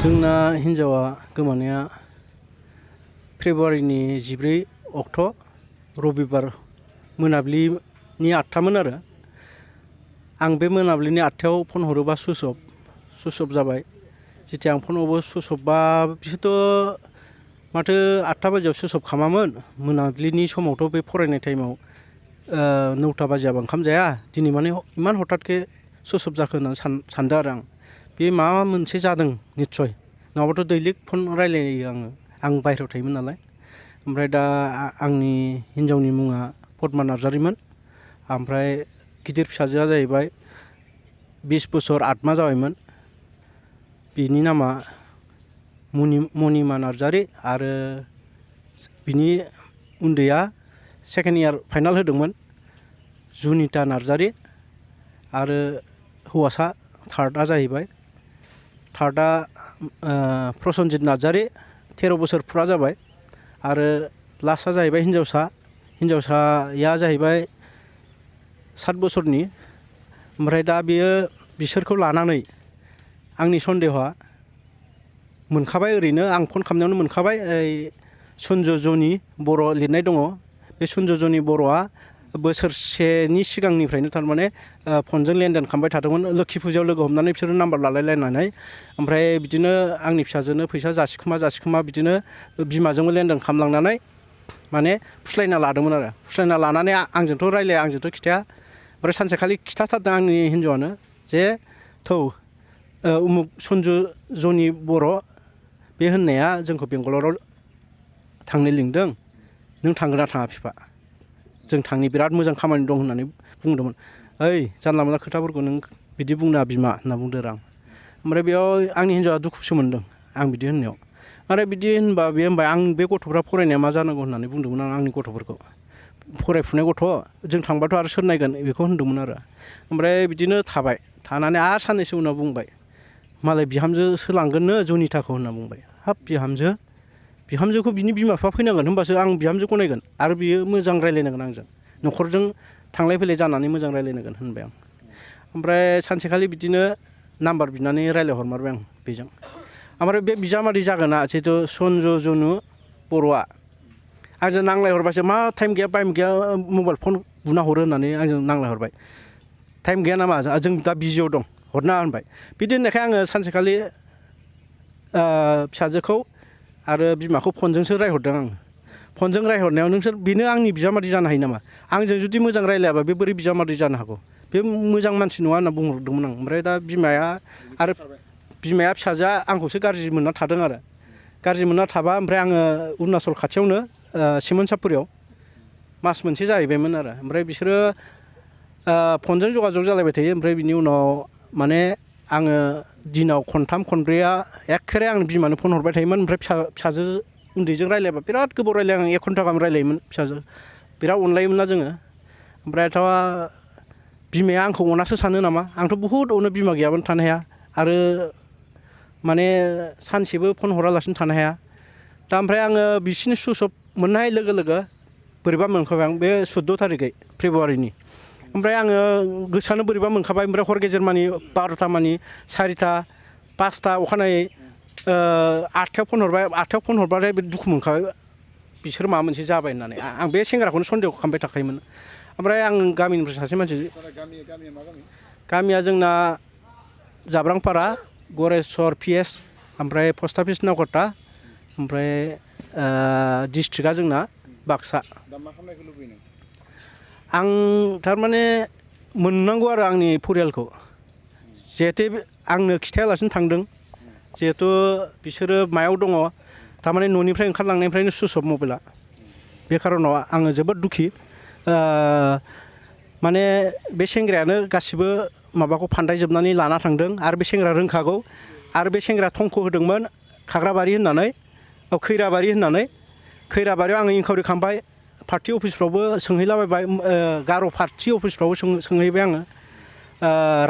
जोंना हिन्जावा गोमानाया फेब्रुवारिनि 14 अक्ट' रबिबार मोनाबिलिनि 8टामोन आरो आं बे मोनाबिलिनि 8टायाव फन हरोबा सुइस अफ जाबाय जेथिया आं फन हरबो सुइस अफबा बिसोरथ' माथो 8टा बाजियाव सुइस अफ खालामामोन मोनाबिलिनि समावथ' बे फरायनाय टाइमाव 9टा बाजियाबा ओंखाम जाया दिनै माने इमान हथातके सुइस अफ जाखो होननानै सानदों आरो बे माबा मोनसे जादों निस्सय नङाबाथ' दैलिक फन रायलायो आं बाहेरायाव थायोमोन नालाय ओमफ्राय दा आंनि हिन्जावनि मुङा पद्मा नार्जारिमोन ओमफ्राय गिदिर फिसाजोआ जाहैबाय 20 बोसोर 8 माह जाबायमोन बिनि नामा मनिमा नार्जारि आरो बिनि उन्दैया सेकेन्ड इयार फाइनाल होदोंमोन जुनिता नार्जारि आरो हौवासा थार्डआ जाहैबाय थार्डआ प्रसन्जित नार्जारि 13 बोसोर फुरा जाबाय आरो लास्टआ जाहैबाय हिन्जावसाया जाहैबाय 7 बोसोरनि ओमफ्राय दा बिसोरखौ लानानै आंनि सन्देहआ मोनखाबाय ओरैनो आं फन खालामनायावनो मोनखाबाय सन्जयजनि बर' लिरनाय दङ बे सन्जयजनि बर'आ बोसोरसेनि सिगांनिफ्रायनो थारमाने फनजों लेनदेन खालामबाय थादोंमोन लोखि फुजायाव लोगो हमनानै बिसोरो नाम्बार लालायलायनानै ओमफ्राय बिदिनो आंनि फिसाजोनो फैसा जासिखोमा बिदिनो बिमाजोंबो लेनदेन खालामलांनानै माने फुस्लायना लादोंमोन आरो फुस्लायना लानानै आंजोंथ' रायलाया आंजोंथ' खिथाया ओमफ्राय सानसेखालि खिथाथारदों आंनि हिन्जावानो जे थौ उमुक सन्जयजनि बर' बे होननाया जोंखौ बेंगालराव थांनो लिंदों नों थांगोन ना थाङा बिफा जों थांनि बिराद मोजां खामानि दं होननानै बुंदोंमोन ओइ जानला मोनला खोथाफोरखौ नों बिदि बुंनाङा बिमा होनना बुंदों आं ओमफ्राय बेयाव आंनि हिन्जावा दुखुसो मोनदों आं बिदि होननायाव आरो बिदि होनबा बे होनबाय आं बे गथ'फ्रा फरायनाया मा जानांगौ होननानै बुंदोंमोन आं आंनि गथ'फोरखौ फरायफुनाय गथ' जों थांबाथ' आरो सोर नायगोन बेखौ होनदोंमोन आरो ओमफ्राय बिदिनो थाबाय थानानै आरो साननैसो उनाव बुंबाय मालाय बिहामजोसो लांगोननो जनिताखौ होनना बुंबाय हाब बिहामजोखौ बिनि बिमा बिफा फैनांगोन होमबासो आं बिहामजोखौ नायगोन आरो बियो मोजां रायलायनांगोन आंजों न'खरजों थांलाय फैलाय जानानै मोजां रायलायनांगोन होनबाय आं ओमफ्राय सानसेखालि बिदिनो नाम्बार बिनानै रायलायहरमारबाय आं बेजों ओमफ्राय बे बिजामादै जागोना जिहेथु सन्जयजनु बर'आ आंजों नांलायहरबासो मा टाइम गैया मबाइल फन बुना हरो होननानै आंजों नांलायहरबाय टाइम गैया नामा जों दा बिजियाव दं हरनाङा होनबाय बिदि होननायखाय आङो सानसेखालि फिसाजोखौ आरो बिमाखौ फनजोंसो रायहरदों आं फनजों रायहरनायाव नोंसोर बेनो आंनि बिजामादै जानो हायो नामा आंजों जुदि मोजां रायलायाबा बे बोरै बिजामादै जानो हागौ बे मोजां मानसि नङा होनना बुंहरदोंमोन आं ओमफ्राय दा बिमाया फिसाजोआ आंखौसो गाज्रि मोनना थादों आरो गाज्रि मोनना थाबा ओमफ्राय आङो अरुणाचल खाथियावनो सिमोनसापुरियाव मास मोनसे जाहैबायमोन आरो ओमफ्राय बिसोरो फनजों जगाजग जालायबाय थायो ओमफ्राय बिनि उनाव माने आङो दिनाव खनथाम खनब्रैया एखेबारे आं बिमानो फन हरबाय थायोमोन ओमफ्राय फिसाजो उन्दैजों रायलायबा बिराद गोबाव रायलायो आं 1 घन्टा गाहाम रायलायोमोन फिसाजो बिराद अनलायोमोन ना जोङो ओमफ्रायथ' बिमाया आंखौ अनासो सानो नामा आंथ' बहुद अनो बिमा गैयाबानो थानो हाया आरो माने सानसेबो फन हरालासिनो थानो हाया दा ओमफ्राय आङो बिसिनि सुइस अफ मोननाय लोगो लोगो बोरैबा मोनखाबाय आं बे 14 थारिखै फेब्रुवारिनि ओमफ्राय आङो गोसोआनो बोरैबा मोनखाबाय ओमफ्राय हर गेजेर मानि 12टा मानि 4टा 5टा अखानायै 8टायाव फन हरबाय 8टायाव फन हरबाथाय दुखु मोनखाबाय बिसोर माबा मोनसे जाबाय होननानै आं बे सेंग्राखौनो सन्देह खालामबाय थाखायोमोन ओमफ्राय आं गामिनिफ्राय सासे मानसि गामिया जोंना जाब्रांपारा गरेस्वर PS ओमफ्राय पस्ट अफिस नावकाटा ओमफ्राय डिस्ट्रिक्टआ जोंना बाक्सा दा मा खालामनायखौ लुबैयो नों आं थारमाने मोननांगौ आरो आंनि परियालखौ जिहेतु आंनो खिथायालासिनो थांदों जिहेतु बिसोरो मायाव दङ थारमाने न'निफ्राय ओंखारलांनायनिफ्रायनो सुइस अफ मबाइला बे खारनाव आङो जोबोद दुखि माने बे सेंग्रायानो गासिबो माबाखौ फान्दायजोबनानै लाना थांदों आरो बे सेंग्रा रोंखागौ आरो बे सेंग्रा थंख होदोंमोन खाग्राबारि होननानै खैराबारि होननानै खैराबारियाव आङो इनकुवारि खालामबाय पार्टि अफिसफ्रावबो सोंहैलाबायबाय गार' पार्टि अफिसफ्रावबो सोंहैबाय आङो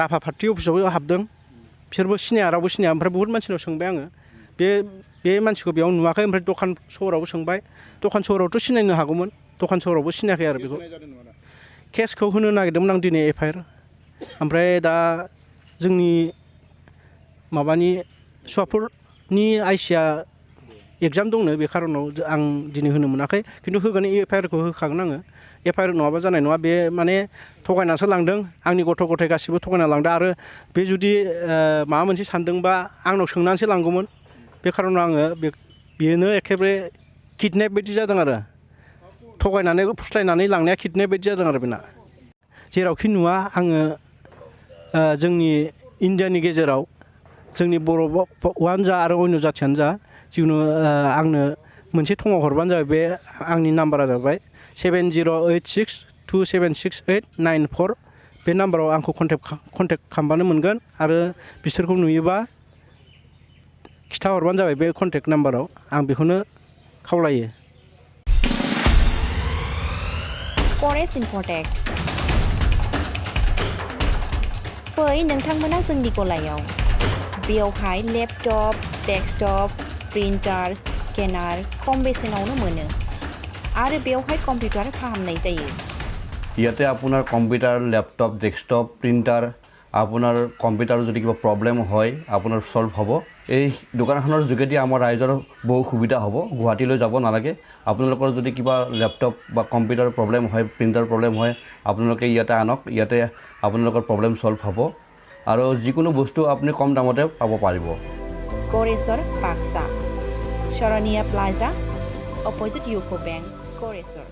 राभा पार्टि अफिसावबो हाबदों बिसोरबो सिनाया रावबो सिनाया ओमफ्राय बुहुद मानसिनाव सोंबाय आङो बे मानसिखौ बेयाव नुवाखै ओमफ्राय दखान सहरावबो सोंबाय दखान सहरावथ' सिनायनो हागौमोन दखान सहरावबो सिनायाखै आरो बेखौ केसखौ होनो नागिरदोंमोन आं दिनै FIR ओमफ्राय दा जोंनि माबानि सुवापुर नि आइसिया एग्जाम दंनो बे खारनाव आं दिनै होनो मोनाखै खिन्थु होगोन एफआइआर खौ होखागोन आङो एफआइआर नङाबा जानाय नङा बे माने थगायनासो लांदों आंनि गथ' गथाय गासिबो थगायना लांदों आरो बे जुदि माबा मोनसे सानदोंबा आंनाव सोंनानैसो लांगौमोन बे खारनाव आङो बेनो एखेबारे किडनेप बायदि जादों आरो थगायनानै फुस्लायनानै लांनाया किडनेप बायदि जादों आरो बेना जेरावखि नुवा आङो जोंनि इण्डियानि गेजेराव जोंनि बर'आनो जा आरो अन्य जाथियानो जा जिखुनु आंनो मोनसे थङाव हरबानो जाबाय बे आंनि नाम्बारा जाबाय 7086276894 बे नाम्बाराव आंखौ कन्टेक्ट खालामबानो मोनगोन आरो बिसोरखौ नुयोबा खिथाहरबानो जाबाय बे कन्टेक्ट नाम्बाराव आं बेखौनो खावलायो फरेस्ट इनफटेक फै नोंथांमोना जोंनि गलायाव बेयावहाय लेपटप डेस्कटप प्रिन्टार स्केनार खम बेसेनावनो मोनो आरो बेयावहाय कम्पिउटार फाहामनाय जायो ইয়াতে আপোনাৰ কম্পিউটাৰ লেপটপ ডেস্কটপ প্ৰিণ্টাৰ আপোনাৰ কম্পিউটাৰৰ যদি কিবা প্ৰব্লেম হয় আপোনাৰ সলভ হ'ব এই দোকানখনৰ যোগেদি আমাৰ ৰাইজৰ বহু সুবিধা হ'ব গুৱাহাটীলৈ যাব নালাগে আপোনালোকৰ যদি কিবা লেপটপ বা কম্পিউটাৰ প্ৰব্লেম হয় প্ৰিণ্টাৰ প্ৰব্লেম হয় আপোনালোকে ইয়াতে আনক ইয়াতে আপোনালোকৰ প্ৰব্লেম সলভ হ'ব আৰু যিকোনো বস্তু আপুনি কম দামতে পাব পাৰিব গড়েশ্বৰ Baksa Saraniya plaza opposite UCO bank গড়েশ্বৰ